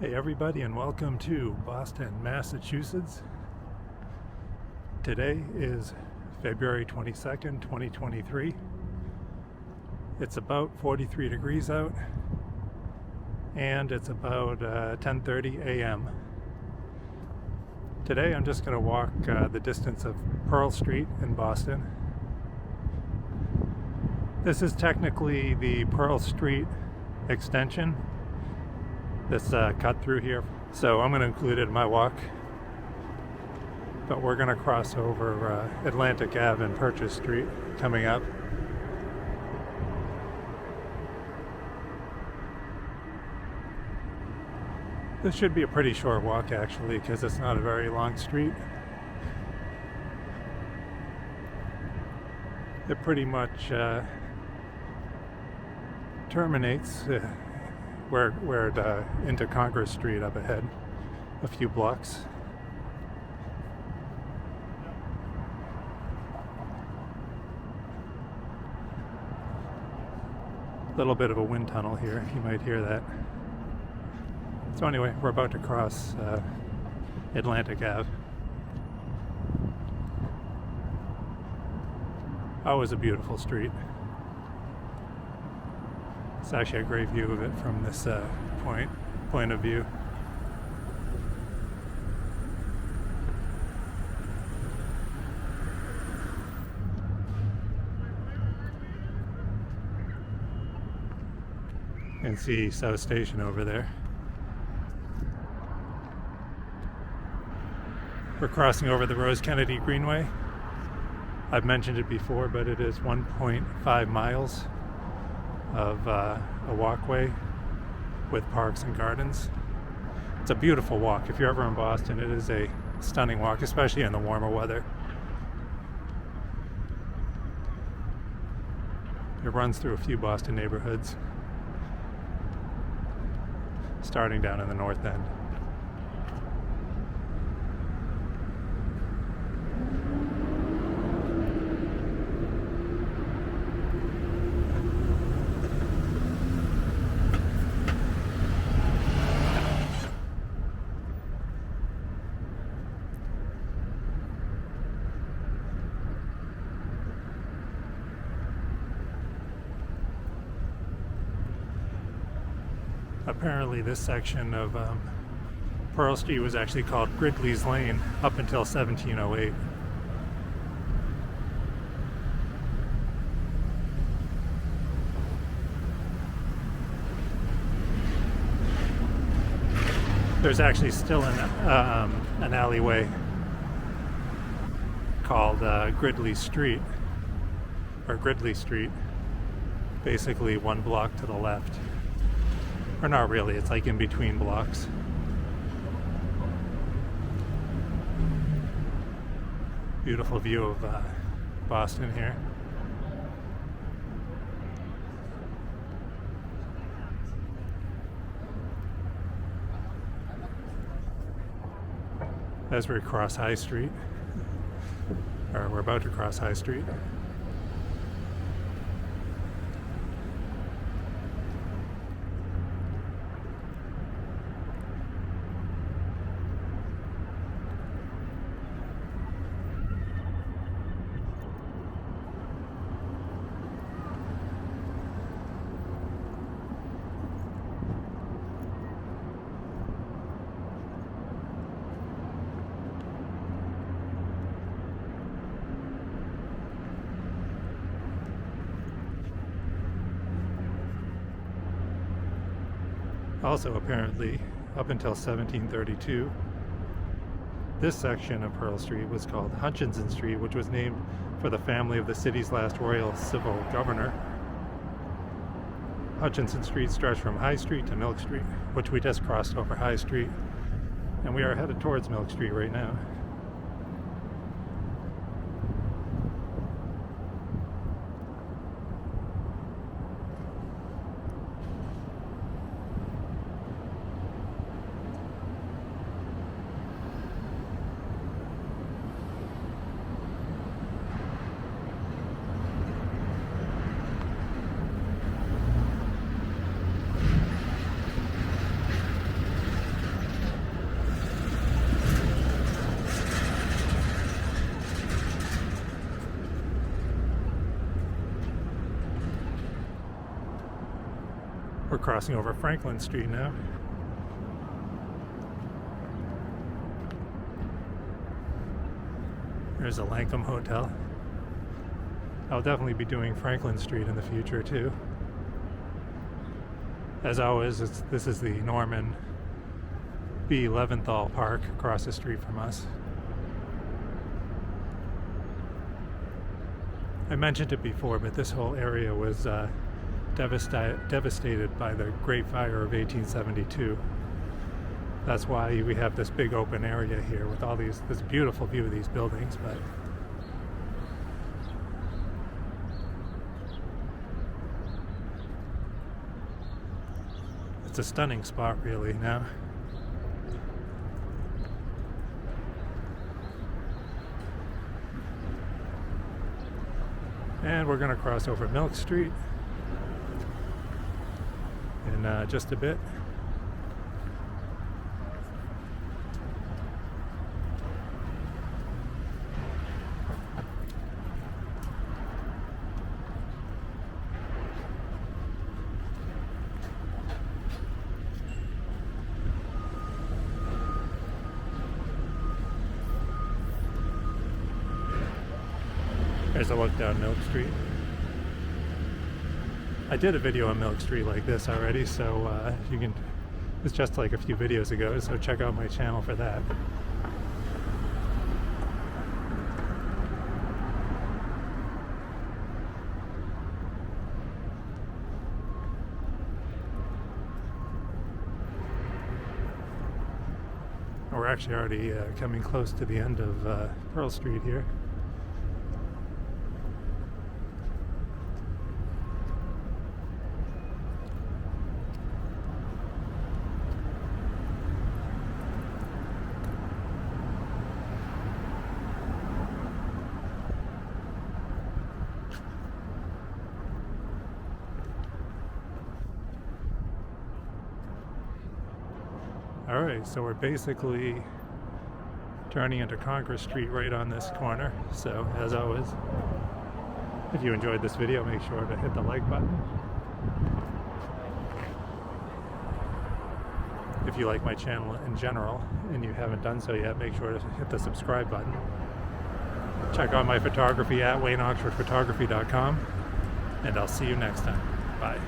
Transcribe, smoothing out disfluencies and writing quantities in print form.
Hey everybody, and welcome to Boston, Massachusetts. Today is February 22nd, 2023. It's about 43 degrees out, and it's about 10:30 a.m. Today I'm just going to walk the distance of Pearl Street in Boston. This is technically the Pearl Street extension that's cut through here, so I'm going to include it in my walk. But we're going to cross over Atlantic Ave and Purchase Street coming up. This should be a pretty short walk actually, because it's not a very long street. It pretty much terminates where it into Congress Street up ahead, a few blocks. A little bit of a wind tunnel here, you might hear that. So anyway, we're about to cross Atlantic Ave. Always a beautiful street. It's actually a great view of it from this point of view. You can see South Station over there. We're crossing over the Rose Kennedy Greenway. I've mentioned it before, but it is 1.5 miles of a walkway with parks and gardens. It's a beautiful walk. If you're ever in Boston, it is a stunning walk, especially in the warmer weather. It runs through a few Boston neighborhoods, starting down in the North End. Apparently this section of Pearl Street was actually called Gridley's Lane up until 1708. There's actually still an alleyway called Gridley Street, or Gridley Street, basically one block to the left. Or not really, it's like in between blocks. Beautiful view of Boston here. As we cross High Street, or we're about to cross High Street. Also, apparently, up until 1732, this section of Pearl Street was called Hutchinson Street, which was named for the family of the city's last royal civil governor. Hutchinson Street stretched from High Street to Milk Street, which we just crossed over High Street, and we are headed towards Milk Street right now. We're crossing over Franklin Street now. There's a Lankham Hotel. I'll definitely be doing Franklin Street in the future too. As always, this is the Norman B. Leventhal Park across the street from us. I mentioned it before, but this whole area was devastated by the Great Fire of 1872. That's why we have this big open area here with all this beautiful view of these buildings. But it's a stunning spot, really, now. And we're going to cross over Milk Street in just a bit. There's a look down Milk Street. I did a video on Milk Street like this already, so you can. It's just like a few videos ago, so check out my channel for that. We're actually already coming close to the end of Pearl Street here. Alright, so we're basically turning into Congress Street right on this corner. So, as always, if you enjoyed this video, make sure to hit the like button. If you like my channel in general and you haven't done so yet, make sure to hit the subscribe button. Check out my photography at WayneOxfordPhotography.com, and I'll see you next time. Bye.